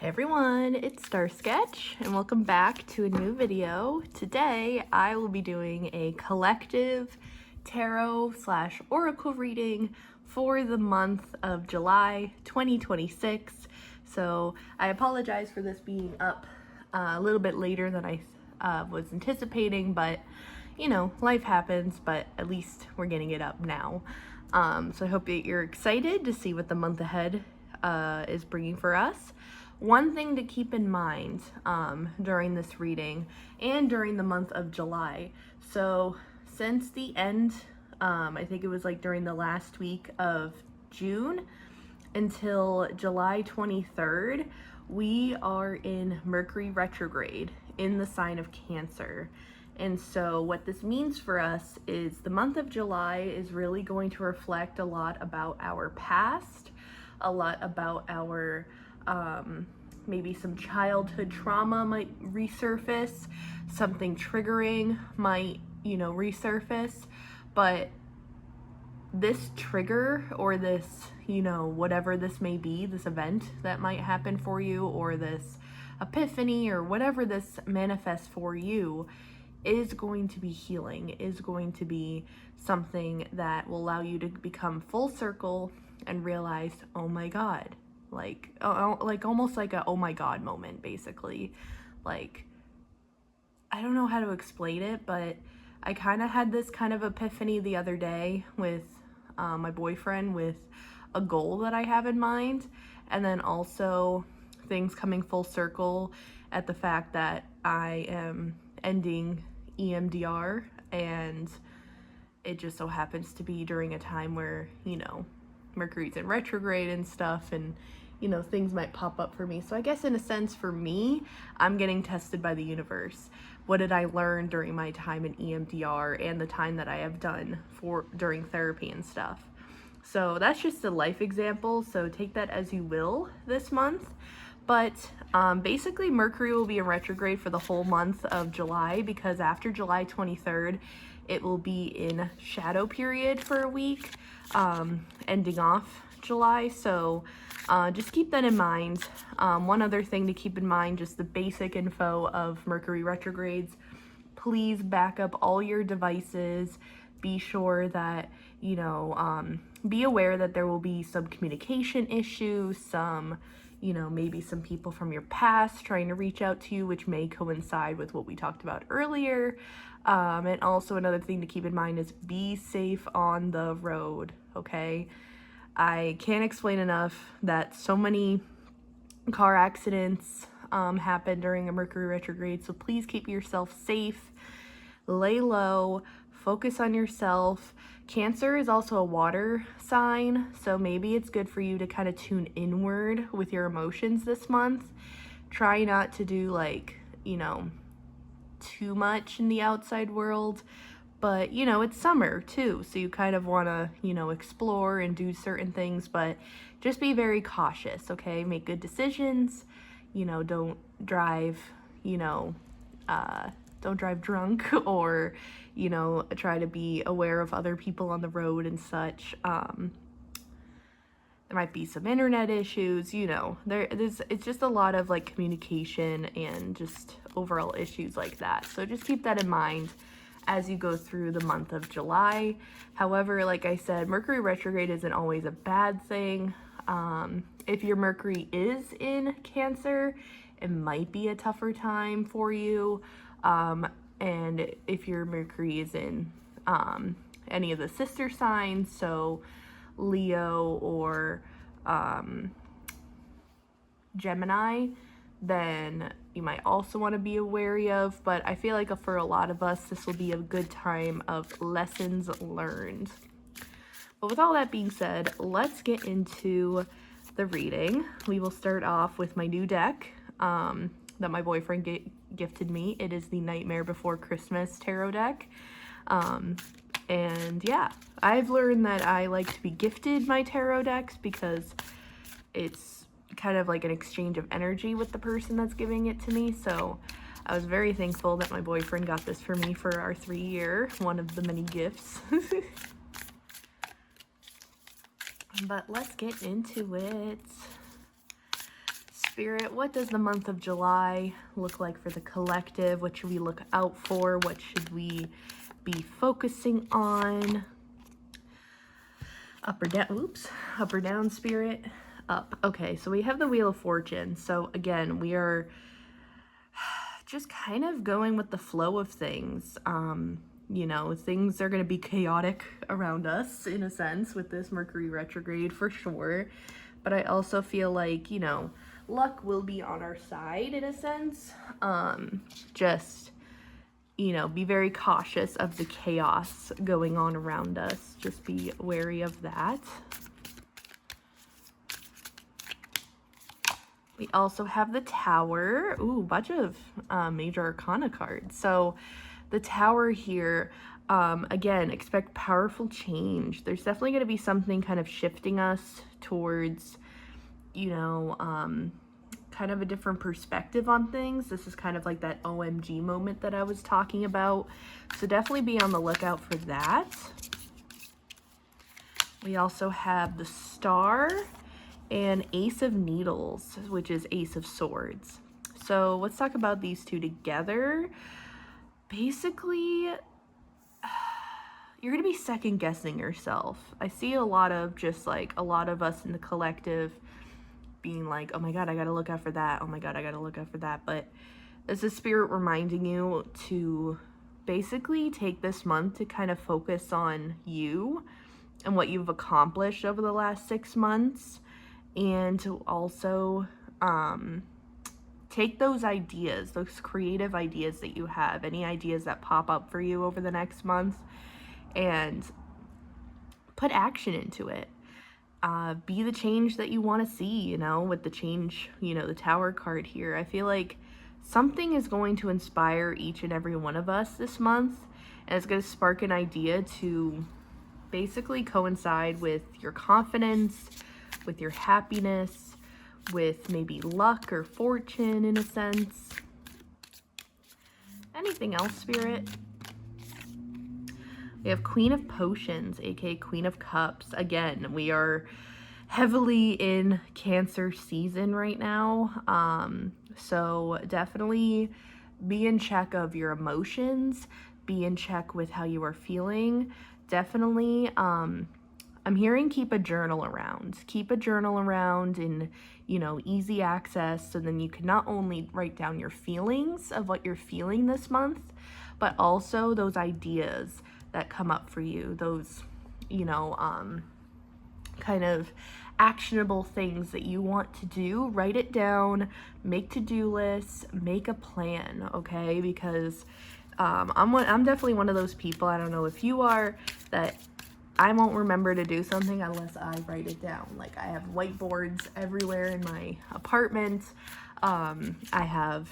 Hey everyone, it's Star Sketch and welcome back to a new video. Today I will be doing a collective tarot slash oracle reading for the month of July 2026. So I apologize for this being up a little bit later than I was anticipating, but you know, life happens, but at least we're getting it up now. So I hope that you're excited to see what the month ahead is bringing for us. One thing to keep in mind during this reading and during the month of July. So since the end, I think it was like during the last week of June until July 23rd, we are in Mercury retrograde in the sign of Cancer. And so what this means for us is the month of July is really going to reflect a lot about our past, a lot about our maybe some childhood trauma might resurface, something triggering might, resurface, but this trigger or this, whatever this may be, this event that might happen for you or this epiphany or whatever this manifests for you is going to be healing, is going to be something that will allow you to become full circle and realize, oh my God, like almost like a oh my God moment, basically. Like, I don't know how to explain it, but I kind of had this kind of epiphany the other day with my boyfriend, with a goal that I have in mind, and then also things coming full circle at the fact that I am ending EMDR, and it just so happens to be during a time where, Mercury's in retrograde and stuff, and things might pop up for me. So I guess in a sense for me, I'm getting tested by the universe. What did I learn during my time in EMDR and the time that I have done during therapy and stuff? So that's just a life example, so take that as you will this month. But basically Mercury will be in retrograde for the whole month of July, because after July 23rd, it will be in shadow period for a week, ending off July. So just keep that in mind. One other thing to keep in mind, just the basic info of Mercury retrogrades. Please back up all your devices. Be sure that, be aware that there will be some communication issues, some, maybe some people from your past trying to reach out to you, which may coincide with what we talked about earlier. And also another thing to keep in mind is be safe on the road, okay? I can't explain enough that so many car accidents happen during a Mercury retrograde, so please keep yourself safe, lay low, focus on yourself. Cancer is also a water sign, so maybe it's good for you to kind of tune inward with your emotions this month. Try not to do too much in the outside world. But, it's summer too, so you kind of want to, explore and do certain things, but just be very cautious, okay? Make good decisions, don't drive, don't drive drunk, or, try to be aware of other people on the road and such. There might be some internet issues, it's just a lot of communication and just overall issues like that. So just keep that in mind as you go through the month of July. However, like I said, Mercury retrograde isn't always a bad thing. If your Mercury is in Cancer, it might be a tougher time for you. And if your Mercury is in any of the sister signs, so Leo or Gemini, then you might also want to be wary of. But I feel like for a lot of us, this will be a good time of lessons learned. But with all that being said, let's get into the reading. We will start off with my new deck that my boyfriend gifted me. It is the Nightmare Before Christmas tarot deck. And yeah, I've learned that I like to be gifted my tarot decks because it's kind of like an exchange of energy with the person that's giving it to me. So I was very thankful that my boyfriend got this for me for our 3-year, one of the many gifts. But let's get into it. Spirit, what does the month of July look like for the collective? What should we look out for? What should we be focusing on? Up or down? Oops. Up or down, Spirit? Up. Okay, so we have the Wheel of Fortune. So again, we are just kind of going with the flow of things. You know, things are going to be chaotic around us in a sense with this Mercury retrograde for sure. But I also feel like, you know, luck will be on our side in a sense. Just, you know, be very cautious of the chaos going on around us. Just be wary of that. We also have the Tower. Ooh, bunch of major arcana cards. So the Tower here, again, expect powerful change. There's definitely going to be something kind of shifting us towards, you know, kind of a different perspective on things. This is kind of like that OMG moment that I was talking about. So definitely be on the lookout for that. We also have the Star and Ace of Needles, which is Ace of Swords. So let's talk about these two together. Basically, you're going to be second guessing yourself. I see a lot of just like a lot of us in the collective being like, oh my God, I got to look out for that. Oh my God, I got to look out for that. But it's a Spirit reminding you to basically take this month to kind of focus on you and what you've accomplished over the last 6 months. And to also take those ideas, those creative ideas that you have, any ideas that pop up for you over the next month, and put action into it. Be the change that you want to see, you know, with the change, you know, the Tower card here. I feel like something is going to inspire each and every one of us this month, and it's going to spark an idea to basically coincide with your confidence, with your happiness, with maybe luck or fortune in a sense. Anything else, Spirit? We have Queen of Potions, aka Queen of Cups. Again, we are heavily in Cancer season right now. So definitely be in check of your emotions, be in check with how you are feeling. Definitely, I'm hearing keep a journal around. Keep a journal around in, you know, easy access, so then you can not only write down your feelings of what you're feeling this month, but also those ideas that come up for you, those, you know, kind of actionable things that you want to do. Write it down, make to-do lists, make a plan, okay? Because I'm definitely one of those people, I don't know if you are, that I won't remember to do something unless I write it down. Like, I have whiteboards everywhere in my apartment. I have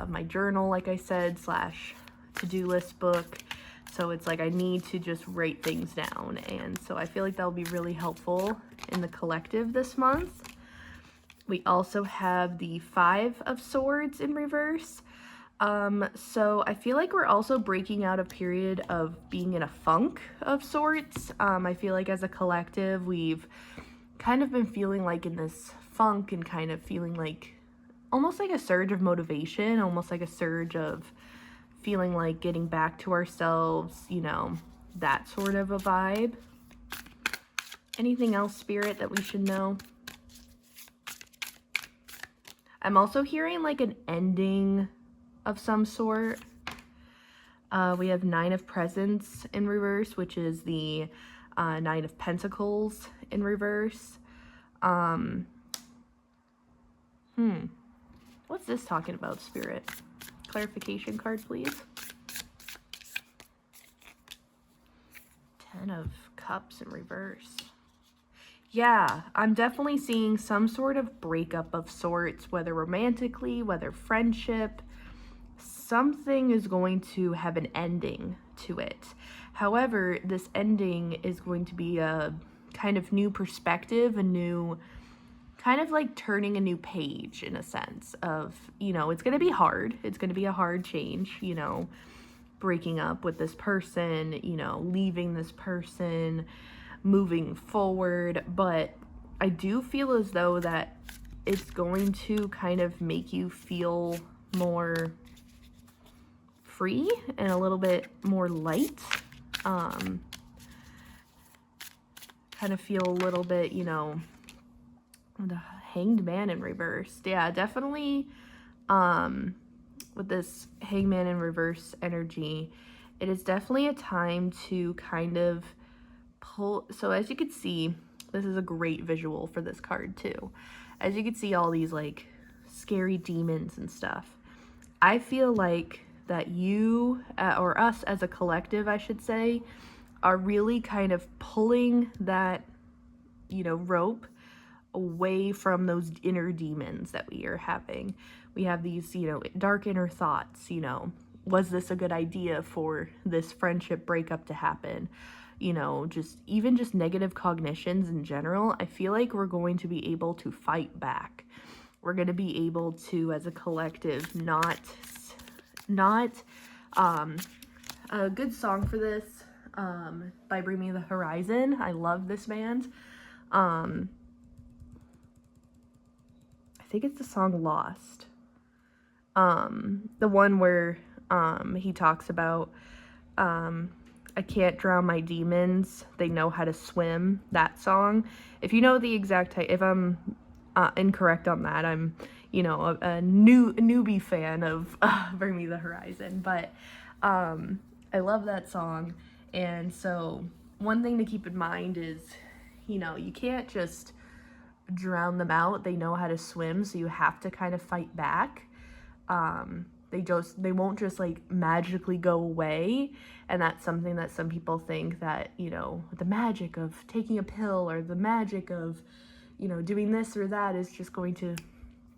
my journal, like I said, / to-do list book. So it's like I need to just write things down. And so I feel like that'll be really helpful in the collective this month. We also have the 5 of Swords in reverse. So I feel like we're also breaking out a period of being in a funk of sorts. I feel like as a collective, we've kind of been feeling like in this funk and kind of feeling like almost like a surge of motivation, almost like a surge of feeling like getting back to ourselves, you know, that sort of a vibe. Anything else, Spirit, that we should know? I'm also hearing like an ending of some sort. We have 9 of Presents in reverse, which is the 9 of Pentacles in reverse. What's this talking about, Spirit? Clarification card, please. 10 of Cups in reverse. Yeah, I'm definitely seeing some sort of breakup of sorts, whether romantically, whether friendship. Something is going to have an ending to it. However, this ending is going to be a kind of new perspective, a new kind of like turning a new page in a sense of, you know, it's going to be hard. It's going to be a hard change, you know, breaking up with this person, you know, leaving this person, moving forward. But I do feel as though that it's going to kind of make you feel more free and a little bit more light. Kind of feel a little bit, you know, the Hanged Man in reverse. Yeah, definitely with this Hangman in reverse energy, it is definitely a time to kind of pull. So as you can see, this is a great visual for this card too. As you can see, all these like scary demons and stuff. I feel like that you, or us as a collective, I should say, are really kind of pulling that, you know, rope away from those inner demons that we are having. We have these, you know, dark inner thoughts, you know, was this a good idea for this friendship breakup to happen? You know, just even just negative cognitions in general. I feel like we're going to be able to fight back. We're going to be able to, as a collective, not a good song for this, by Bring Me the Horizon. I love this band. I think it's the song Lost. The one where he talks about I can't drown my demons, they know how to swim. That song. If you know the exact if I'm incorrect on that, I'm, you know, a newbie fan of Bring Me the Horizon, but I love that song. And so one thing to keep in mind is, you know, you can't just drown them out. They know how to swim, so you have to kind of fight back. They won't just like magically go away. And that's something that some people think that, you know, the magic of taking a pill or the magic of, you know, doing this or that is just going to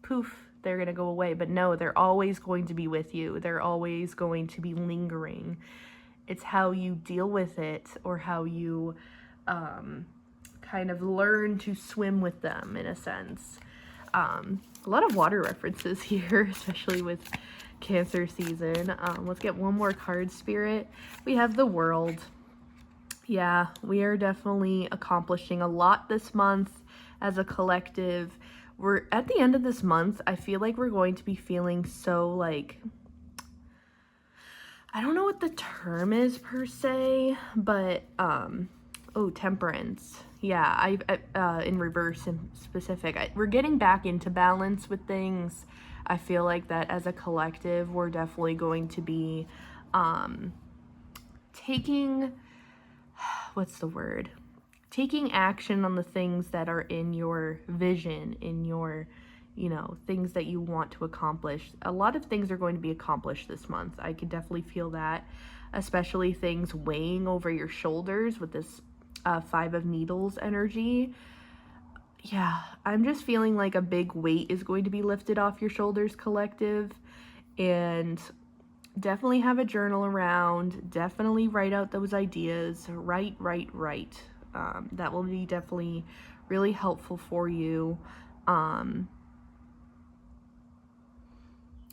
poof, they're going to go away. But no, they're always going to be with you. They're always going to be lingering. It's how you deal with it, or how you kind of learn to swim with them, in a sense. A lot of water references here, especially with Cancer season. Let's get one more card, Spirit. We have the World. Yeah, we are definitely accomplishing a lot this month as a collective. We're at the end of this month. I feel like we're going to be feeling so like, I don't know what the term is per se, but oh, Temperance. Yeah, in reverse and specific. We're getting back into balance with things. I feel like that as a collective, we're definitely going to be taking, what's the word? Taking action on the things that are in your vision, in your, you know, things that you want to accomplish. A lot of things are going to be accomplished this month. I could definitely feel that, especially things weighing over your shoulders with this Five of Needles energy. Yeah, I'm just feeling like a big weight is going to be lifted off your shoulders, collective. And definitely have a journal around. Definitely write out those ideas. Write. That will be definitely really helpful for you.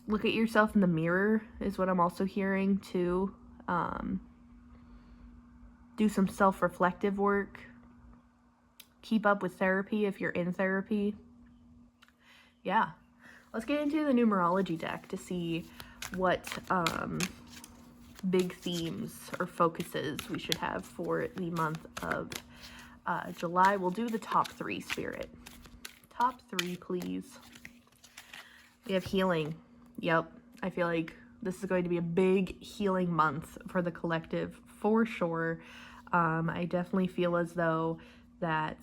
Look at yourself in the mirror is what I'm also hearing too. Do some self-reflective work. Keep up with therapy if you're in therapy. Yeah. Let's get into the numerology deck to see what big themes or focuses we should have for the month of July. We'll do the top three, Spirit. Top three, please. We have healing. Yep. I feel like this is going to be a big healing month for the collective, for sure. I definitely feel as though that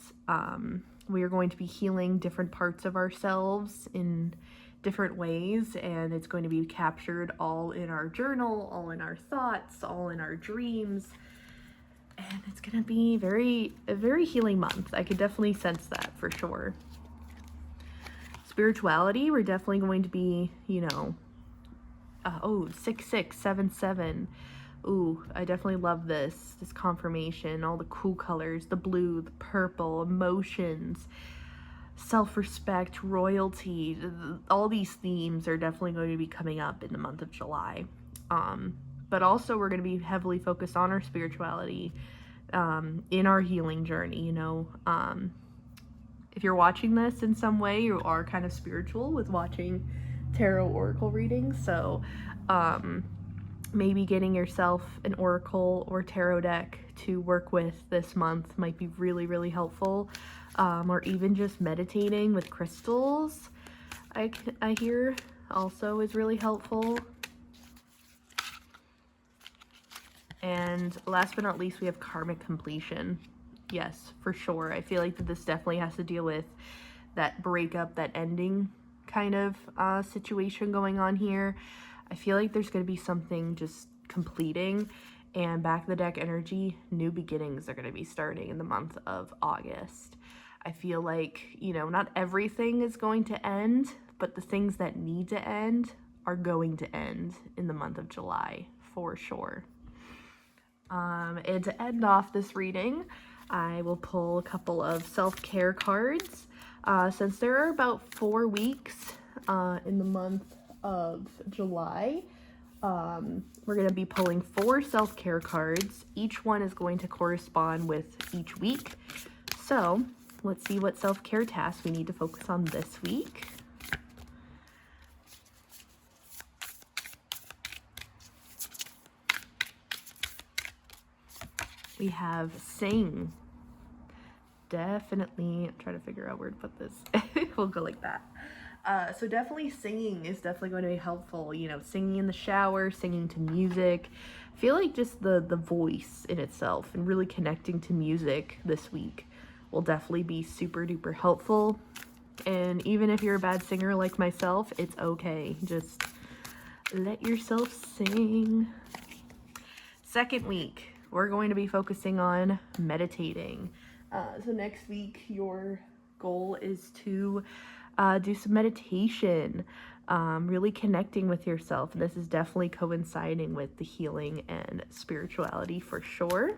we are going to be healing different parts of ourselves in different ways, and it's going to be captured all in our journal, all in our thoughts, all in our dreams, and it's going to be a very healing month. I could definitely sense that for sure. Spirituality, we're definitely going to be, you know, 6677. Ooh, I definitely love this confirmation, all the cool colors, the blue, the purple, emotions, self-respect, royalty. All these themes are definitely going to be coming up in the month of July. But also we're going to be heavily focused on our spirituality in our healing journey, you know. if you're watching this in some way, you are kind of spiritual with watching tarot oracle readings. So maybe getting yourself an oracle or tarot deck to work with this month might be really, really helpful. Or even just meditating with crystals, I hear also is really helpful. And last but not least, we have karmic completion. Yes, for sure. I feel like that this definitely has to deal with that breakup, that ending kind of situation going on here. I feel like there's going to be something just completing, and back of the deck energy, new beginnings are going to be starting in the month of August. I feel like, you know, not everything is going to end, but the things that need to end are going to end in the month of July, for sure. And to end off this reading, I will pull a couple of self-care cards. Since there are about 4 weeks in the month of July, we're going to be pulling 4 self-care cards. Each one is going to correspond with each week. So let's see what self-care tasks we need to focus on this week. We have sing. Definitely, I'm trying to figure out where to put this. We'll go like that. So definitely singing is definitely going to be helpful. You know, singing in the shower, singing to music. I feel like just the voice in itself and really connecting to music this week will definitely be super duper helpful. And even if you're a bad singer like myself, it's okay. Just let yourself sing. Second week, we're going to be focusing on meditating. So next week, your goal is to do some meditation, really connecting with yourself. And this is definitely coinciding with the healing and spirituality for sure.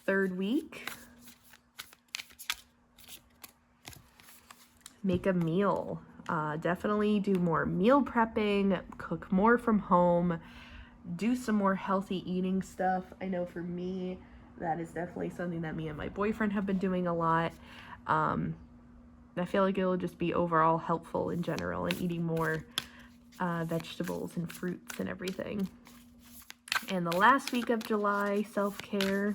Third week, make a meal. Definitely do more meal prepping, cook more from home, do some more healthy eating stuff. I know for me, that is definitely something that me and my boyfriend have been doing a lot. I feel like it'll just be overall helpful in general and eating more vegetables and fruits and everything. And the last week of July, self-care,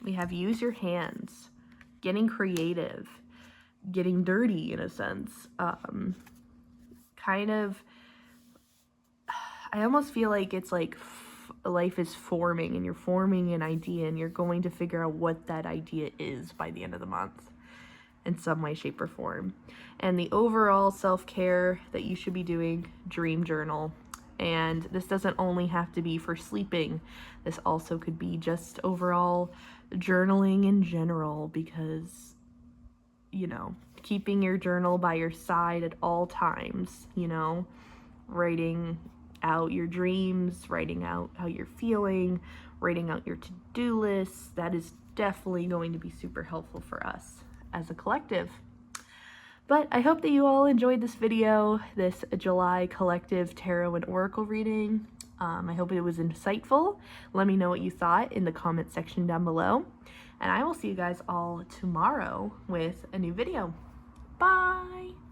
we have use your hands, getting creative, getting dirty in a sense. Kind of, I almost feel like it's like life is forming and you're forming an idea and you're going to figure out what that idea is by the end of the month in some way, shape, or form. And the overall self-care that you should be doing, dream journal. And this doesn't only have to be for sleeping. This also could be just overall journaling in general, because, you know, keeping your journal by your side at all times, you know, writing out your dreams, writing out how you're feeling, writing out your to-do lists. That is definitely going to be super helpful for us as a collective. But I hope that you all enjoyed this video, this July collective tarot and oracle reading. I hope it was insightful. Let me know what you thought in the comment section down below. And I will see you guys all tomorrow with a new video. Bye!